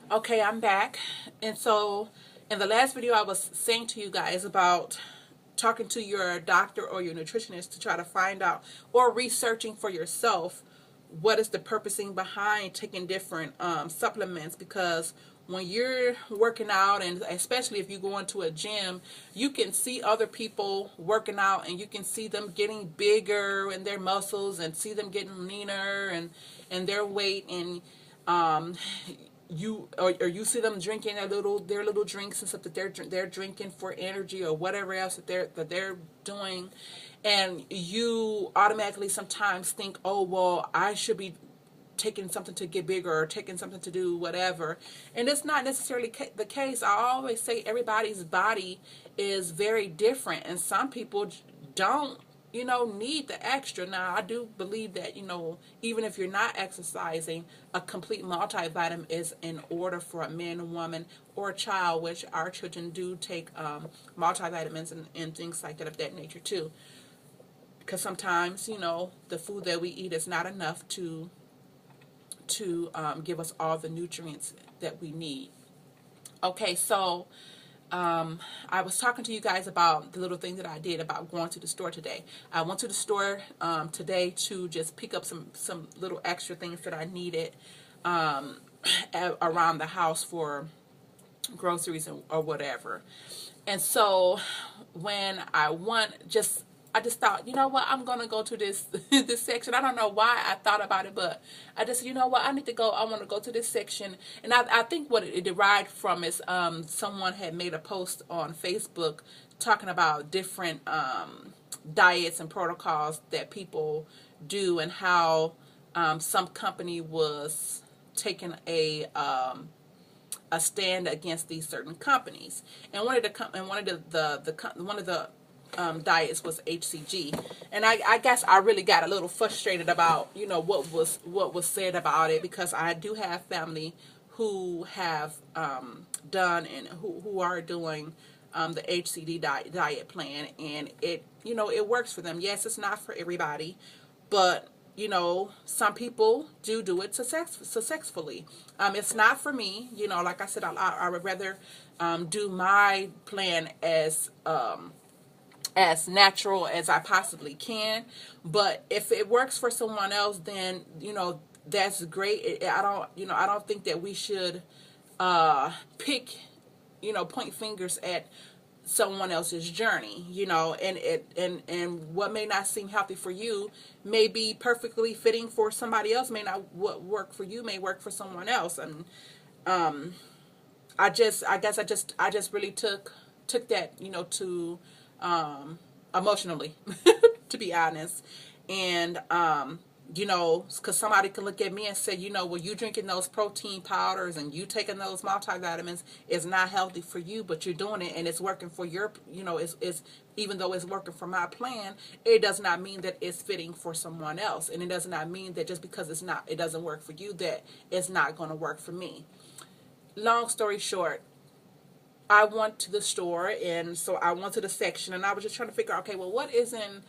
Okay, I'm back. And so, in the last video, I was saying to you guys about talking to your doctor or your nutritionist to try to find out, or researching for yourself, what is the purposing behind taking different supplements. Because when you're working out, and especially if you go into a gym, you can see other people working out and you can see them getting bigger in their muscles and see them getting leaner and their weight, and um, or you see them drinking their little drinks and stuff that they're drinking for energy or whatever else that they're doing, and you automatically sometimes think, oh well, I should be taking something to get bigger or taking something to do whatever. And it's not necessarily the case. I always say everybody's body is very different, and some people don't need the extra. Now, I do believe that, even if you're not exercising, a complete multivitamin is in order for a man, a woman, or a child, which our children do take multivitamins and things like that of that nature too. Because sometimes, the food that we eat is not enough to give us all the nutrients that we need. Okay, so I was talking to you guys about the little thing that I did about going to the store today. I went to the store today to just pick up some little extra things that I needed around the house for groceries or whatever. And so when I just thought, you know what, I'm gonna go to this this section. I don't know why I thought about it, but I just, you know what, I need to go. I want to go to this section, and I think what it derived from is someone had made a post on Facebook talking about different diets and protocols that people do, and how some company was taking a stand against these certain companies, and one of the diets was HCG, and I guess I really got a little frustrated about what was said about it, because I do have family who have done and who are doing the HCD diet plan, and it works for them. Yes, it's not for everybody, but some people do it successfully. It's not for me. Like I said, I would rather do my plan as natural as I possibly can. But if it works for someone else, then that's great. I don't think that we should pick point fingers at someone else's journey, and what may not seem healthy for you may be perfectly fitting for somebody else. May not what work for you may work for someone else. And I guess I just really took that to emotionally, to be honest. And because somebody can look at me and say, well, you drinking those protein powders and you taking those multivitamins is not healthy for you, but you're doing it and it's working for your, it's even though it's working for my plan, it does not mean that it's fitting for someone else. And it does not mean that just because it doesn't work for you, that it's not going to work for me. Long story short, I went to the store, and so I went to the section, and I was just trying to figure out, okay, well, what is in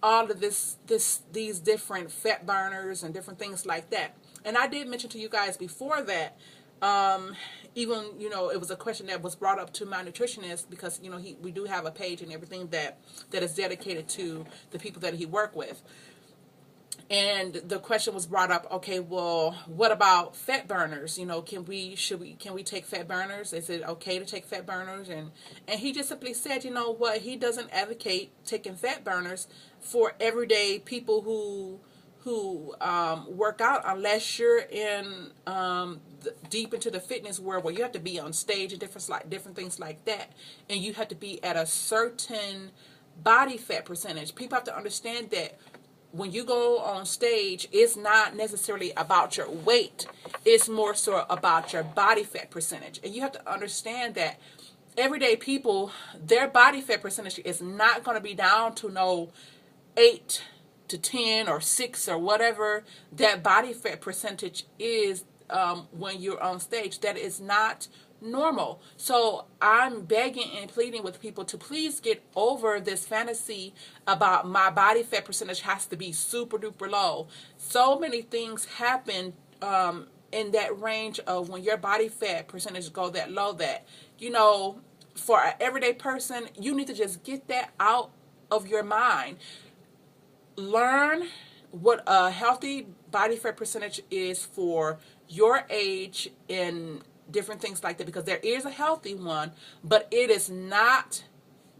all of these different fat burners and different things like that. And I did mention to you guys before that, even it was a question that was brought up to my nutritionist, because we do have a page and everything that is dedicated to the people that he work with. And the question was brought up, okay, well, what about fat burners? Can we take fat burners? Is it okay to take fat burners? And he just simply said, what, he doesn't advocate taking fat burners for everyday people who work out, unless you're in deep into the fitness world, where you have to be on stage and different things like that, and you have to be at a certain body fat percentage. People have to understand that when you go on stage, it's not necessarily about your weight. It's more so about your body fat percentage. And you have to understand that everyday people, their body fat percentage is not going to be down to no 8 to 10 or 6 or whatever that body fat percentage is when you're on stage. That is not normal. So I'm begging and pleading with people to please get over this fantasy about my body fat percentage has to be super duper low. So many things happen in that range of when your body fat percentage go that low, that, you know, for an everyday person, you need to just get that out of your mind. Learn what a healthy body fat percentage is for your age and different things like that, because there is a healthy one, but it is not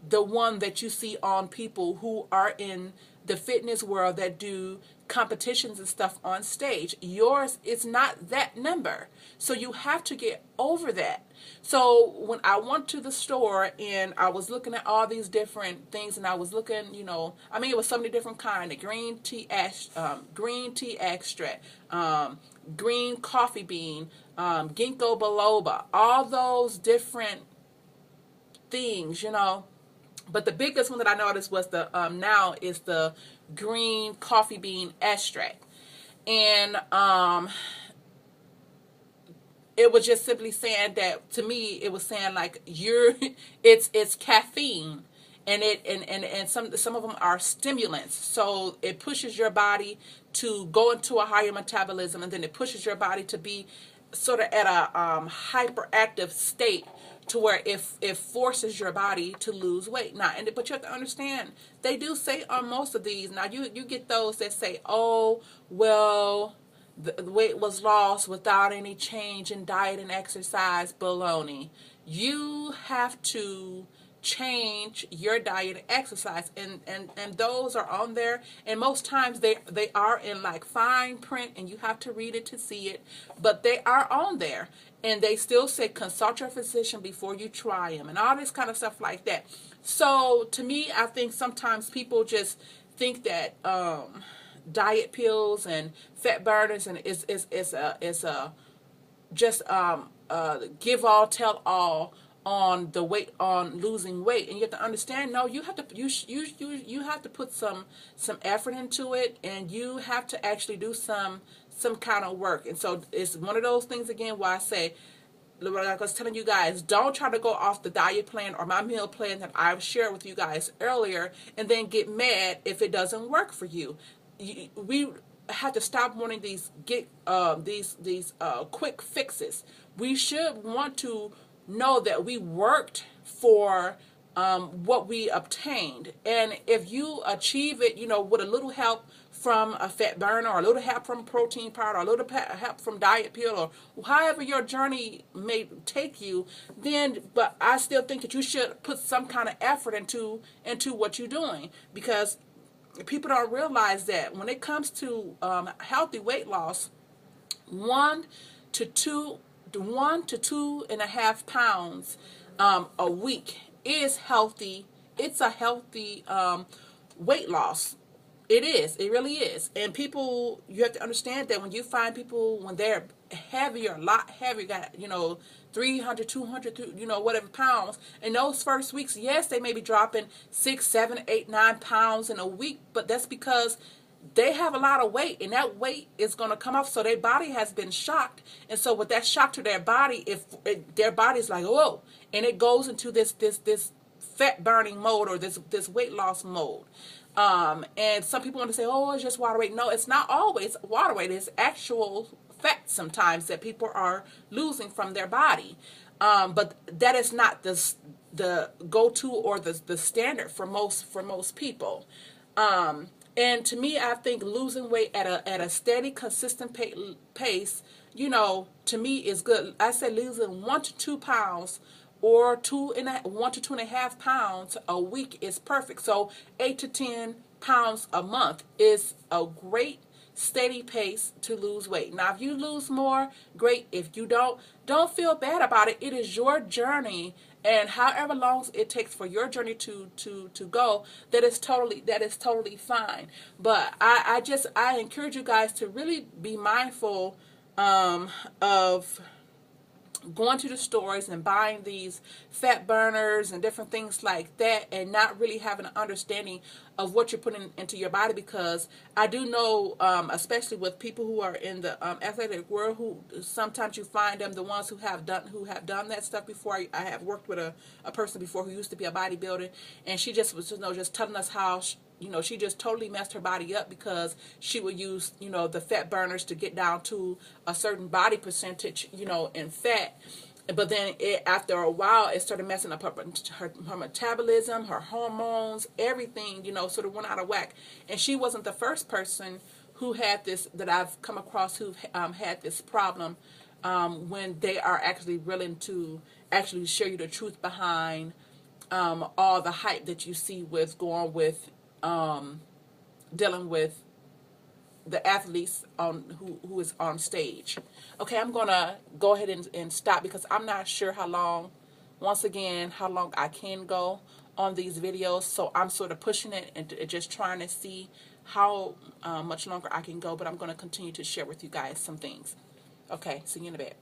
the one that you see on people who are in the fitness world that do competitions and stuff on stage. Yours is not that number. So you have to get over that. So when I went to the store and I was looking at all these different things, and I was looking, you know, I mean, it was so many different kind of green tea extract, green coffee bean, ginkgo biloba, all those different things, you know. But the biggest one that I noticed was the now is the green coffee bean extract, and it was just simply saying that, to me, it was saying like it's caffeine, and some of them are stimulants, so it pushes your body to go into a higher metabolism, and then it pushes your body to be sort of at a hyperactive state, to where it forces your body to lose weight. Now, but you have to understand, they do say on most of these, now you get those that say, oh, well, the weight was lost without any change in diet and exercise. Baloney. You have to change your diet and exercise, and those are on there, and most times they are in like fine print, and you have to read it to see it, but they are on there, and they still say consult your physician before you try them, and all this kind of stuff like that. So to me, I think sometimes people just think that diet pills and fat burners and is a just give all tell all on the weight, on losing weight. And you have to understand, no, you have to you have to put some effort into it, and you have to actually do some kind of work. And so it's one of those things again where I say, like I was telling you guys, don't try to go off the diet plan or my meal plan that I've shared with you guys earlier and then get mad if it doesn't work for you. We have to stop wanting these quick fixes. We should want to know that we worked for what we obtained, and if you achieve it, you know, with a little help from a fat burner, or a little help from protein powder, or a little help from diet pill, or however your journey may take you, then, but I still think that you should put some kind of effort into what you're doing, because people don't realize that when it comes to healthy weight loss, 1 to 2.5 pounds a week is healthy. It's a healthy weight loss. It is. It really is. And people, you have to understand that when you find people, when they're heavier, a lot heavier, got, you know, 300, 200, you know, whatever pounds, in those first weeks, yes, they may be dropping 6, 7, 8, 9 pounds in a week, but that's because they have a lot of weight, and that weight is going to come off, so their body has been shocked. And so with that shock to their body, if their body's like, whoa, and it goes into this fat burning mode, or this weight loss mode. And some people want to say, oh, it's just water weight. No, it's not always water weight. It's actual fat sometimes that people are losing from their body. But that is not the go-to or the standard for most people. And to me, I think losing weight at a steady, consistent pace, you know, to me is good. I say losing 1 to 2 pounds or 1 to 2.5 pounds a week is perfect. So 8 to 10 pounds a month is a great steady pace to lose weight. Now, if you lose more, great. If you don't feel bad about it. It is your journey, and however long it takes for your journey to go, that is totally fine. But I encourage you guys to really be mindful of going to the stores and buying these fat burners and different things like that, and not really having an understanding of what you're putting into your body. Because I do know, especially with people who are in the athletic world, who sometimes you find them, the ones who have done that stuff before. I have worked with a person before who used to be a bodybuilder, and she just was just telling us how you know, she just totally messed her body up because she would use, you know, the fat burners to get down to a certain body percentage, you know, in fat. But then after a while, it started messing up her metabolism, her hormones, everything, you know, sort of went out of whack. And she wasn't the first person who had this, that I've come across, who had this problem, when they are actually willing to actually show you the truth behind all the hype that you see with going with dealing with the athletes on who is on stage. Okay, I'm gonna go ahead and stop because I'm not sure how long, once again, how long I can go on these videos. So I'm sort of pushing it and just trying to see how much longer I can go. But I'm going to continue to share with you guys some things. Okay, see you in a bit.